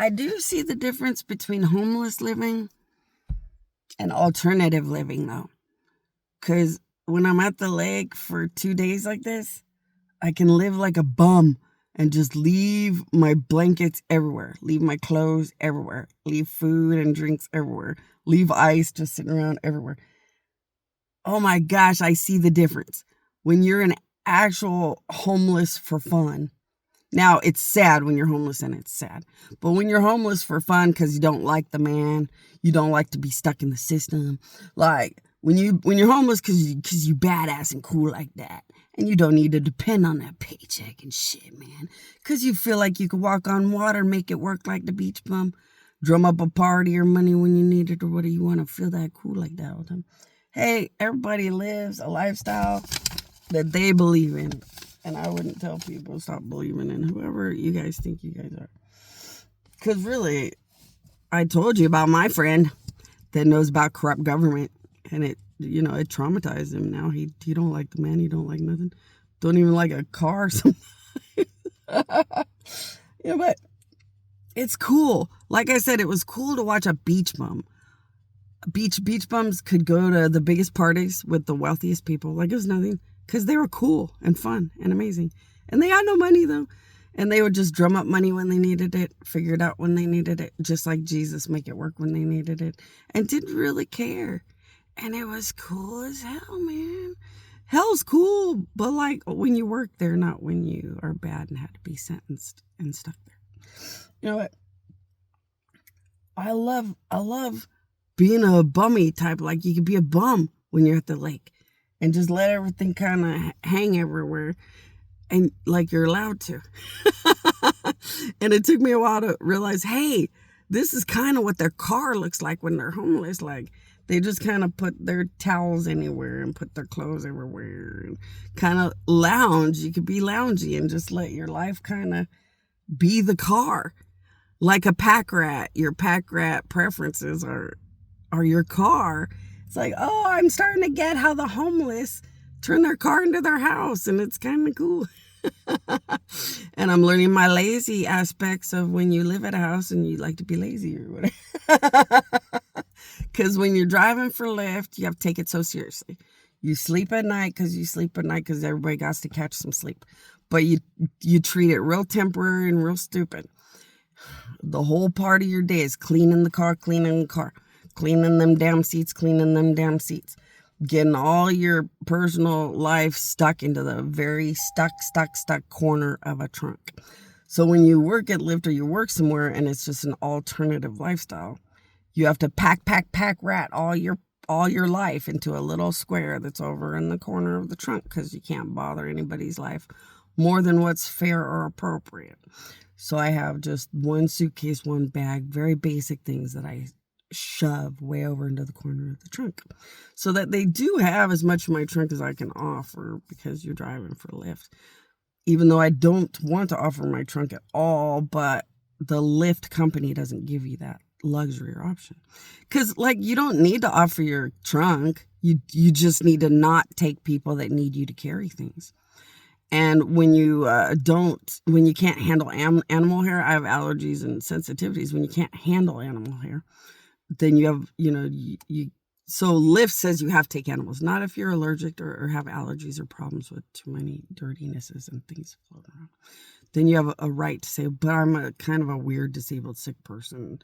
I do see the difference between homeless living and alternative living, though. Because when I'm at the lake for 2 days like this, I can live like a bum and just leave my blankets everywhere, leave my clothes everywhere, leave food and drinks everywhere, leave ice just sitting around everywhere. Oh my gosh, I see the difference. When you're an actual homeless for fun. Now, it's sad when you're homeless, and it's sad. But when you're homeless for fun because you don't like the man, you don't like to be stuck in the system. Like, when you're homeless because you badass and cool like that, and you don't need to depend on that paycheck and shit, man. Because you feel like you could walk on water, make it work like the beach bum, drum up a party or money when you need it, or whatever you want to feel that cool like that all the time. Hey, everybody lives a lifestyle that they believe in. And I wouldn't tell people to stop believing in whoever you guys think you guys are. Because really, I told you about my friend that knows about corrupt government. And it traumatized him. Now he don't like the man. He don't like nothing. Don't even like a car sometimes. But it's cool. Like I said, it was cool to watch a beach bum. Beach bums could go to the biggest parties with the wealthiest people. Like it was nothing. Because they were cool and fun and amazing. And they had no money, though. And they would just drum up money when they needed it, figure it out when they needed it, just like Jesus, make it work when they needed it, and didn't really care. And it was cool as hell, man. Hell's cool, but like when you work there, not when you are bad and had to be sentenced and stuck there. You know what? I love being a bummy type. Like you could be a bum when you're at the lake. And just let everything kind of hang everywhere. And like you're allowed to. And it took me a while to realize, hey, this is kind of what their car looks like when they're homeless. Like they just kind of put their towels anywhere and put their clothes everywhere. And kind of lounge. You could be loungy and just let your life kind of be the car. Like a pack rat. Your pack rat preferences are your car. It's like, oh, I'm starting to get how the homeless turn their car into their house, and it's kind of cool. And I'm learning my lazy aspects of when you live at a house and you like to be lazy or whatever. Because when you're driving for Lyft, you have to take it so seriously. You sleep at night because everybody got to catch some sleep. But you treat it real temporary and real stupid. The whole part of your day is cleaning the car, cleaning them damn seats, getting all your personal life stuck into the very stuck corner of a trunk. So when you work at Lyft or you work somewhere and it's just an alternative lifestyle, you have to pack rat all your life into a little square that's over in the corner of the trunk because you can't bother anybody's life more than what's fair or appropriate. So I have just one suitcase, one bag, very basic things that I shove way over into the corner of the trunk so that they do have as much of my trunk as I can offer because you're driving for Lyft. Even though I don't want to offer my trunk at all, but the Lyft company doesn't give you that luxury or option. Because like you don't need to offer your trunk. You just need to not take people that need you to carry things. And when you can't handle animal hair, I have allergies and sensitivities. When you can't handle animal hair, then you have, so Lyft says you have to take animals, not if you're allergic or have allergies or problems with too many dirtinesses and things floating around. Then you have a right to say, but I'm a kind of a weird, disabled, sick person,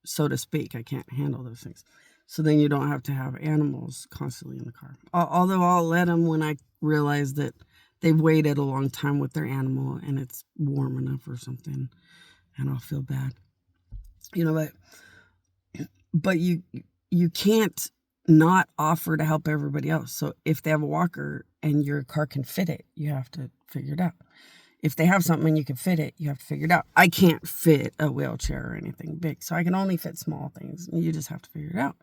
so to speak. I can't handle those things. So then you don't have to have animals constantly in the car. Although I'll let them when I realize that they've waited a long time with their animal and it's warm enough or something, and I'll feel bad. But you can't not offer to help everybody else. So if they have a walker and your car can fit it, you have to figure it out. If they have something and you can fit it, you have to figure it out. I can't fit a wheelchair or anything big, so I can only fit small things. You just have to figure it out.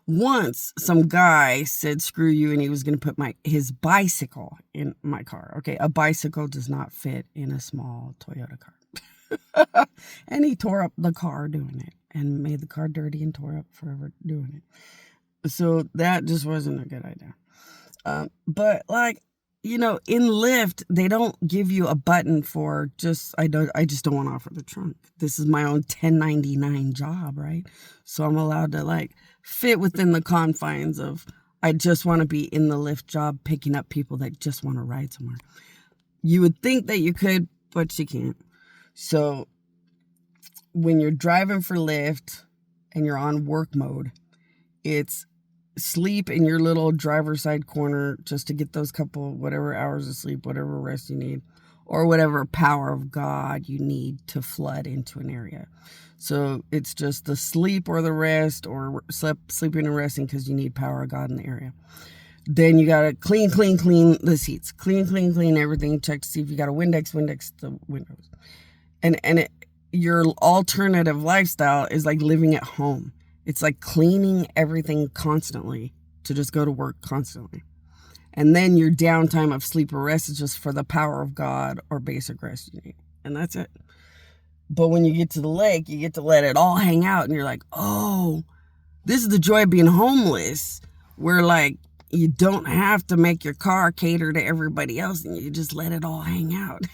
Once some guy said, screw you, and he was going to put his bicycle in my car. Okay, a bicycle does not fit in a small Toyota car. And he tore up the car doing it and made the car dirty and tore up forever doing it. So that just wasn't a good idea. But like, in Lyft, they don't give you a button for I just don't want to offer the trunk. This is my own 1099 job, right? So I'm allowed to like fit within the confines of, I just want to be in the Lyft job picking up people that just want to ride somewhere. You would think that you could, but you can't. So when you're driving for Lyft and you're on work mode, it's sleep in your little driver's side corner just to get those whatever hours of sleep, whatever rest you need, or whatever power of God you need to flood into an area. So it's just the sleep or the rest, or sleeping and resting because you need power of God in the area. Then you got to clean the seats. Clean everything. Check to see if you got a Windex the windows. And your alternative lifestyle is like living at home. It's like cleaning everything constantly to just go to work constantly. And then your downtime of sleep or rest is just for the power of God or basic rest you need. And that's it. But when you get to the lake, you get to let it all hang out. And you're like, oh, this is the joy of being homeless. Where like you don't have to make your car cater to everybody else. And you just let it all hang out.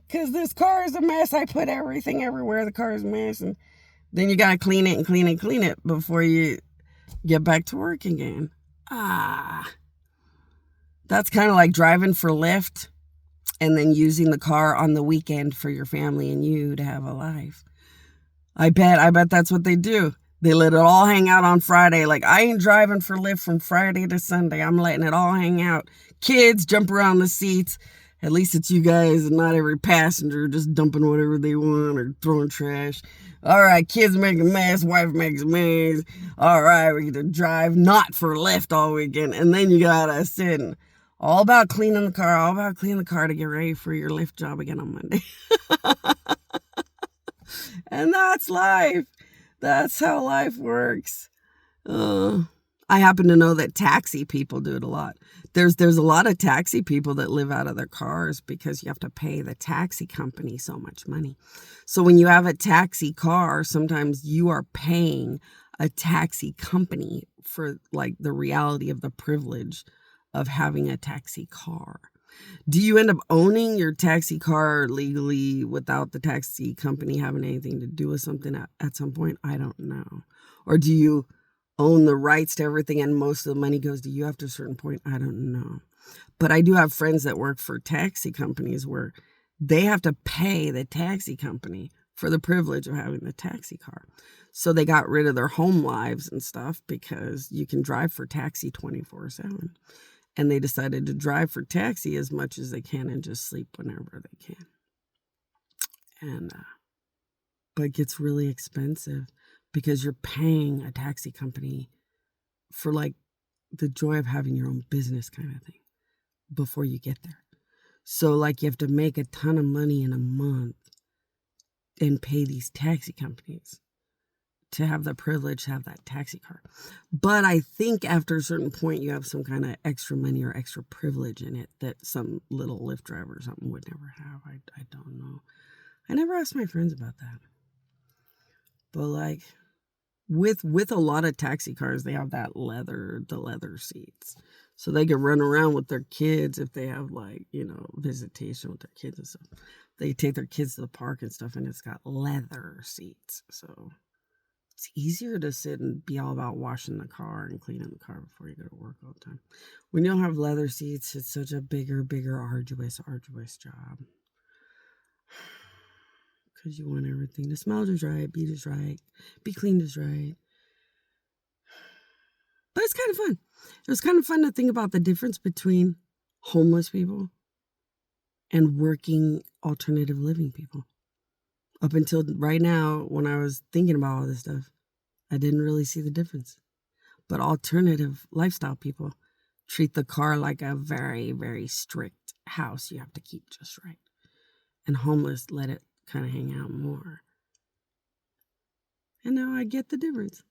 Because this car is a mess. I put everything everywhere. The car is a mess. And then you got to clean it before you get back to work again. That's kind of like driving for Lyft and then using the car on the weekend for your family and you to have a life. I bet that's what they do. They let it all hang out on Friday. Like, I ain't driving for Lyft from Friday to Sunday. I'm letting it all hang out. Kids jump around the seats. At least it's you guys and not every passenger just dumping whatever they want or throwing trash. All right, kids make a mess, wife makes a mess. All right, we get to drive not for Lyft all weekend. And then you gotta sit and all about cleaning the car to get ready for your Lyft job again on Monday. And that's life. That's how life works. I happen to know that taxi people do it a lot. There's a lot of taxi people that live out of their cars because you have to pay the taxi company so much money. So when you have a taxi car, sometimes you are paying a taxi company for like the reality of the privilege of having a taxi car. Do you end up owning your taxi car legally without the taxi company having anything to do with something at some point? I don't know. Or do you own the rights to everything and most of the money goes to you after a certain point? I don't know. But I do have friends that work for taxi companies where they have to pay the taxi company for the privilege of having the taxi car. So they got rid of their home lives and stuff because you can drive for taxi 24/7. And they decided to drive for taxi as much as they can and just sleep whenever they can. And but it gets really expensive because you're paying a taxi company for like the joy of having your own business kind of thing before you get there. So like you have to make a ton of money in a month and pay these taxi companies to have the privilege to have that taxi car. But I think after a certain point, you have some kind of extra money or extra privilege in it that some little Lyft driver or something would never have. I don't know. I never asked my friends about that. But like with a lot of taxi cars, they have the leather seats. So they can run around with their kids if they have like, visitation with their kids and stuff. They take their kids to the park and stuff and it's got leather seats. So it's easier to sit and be all about washing the car and cleaning the car before you go to work all the time. When you don't have leather seats, it's such a bigger, arduous job. Because you want everything to smell just right, be just right, be clean just right. But it's kind of fun. It was kind of fun to think about the difference between homeless people and working alternative living people. Up until right now, when I was thinking about all this stuff, I didn't really see the difference. But alternative lifestyle people treat the car like a very, very strict house you have to keep just right. And homeless let it kind of hang out more. And now I get the difference.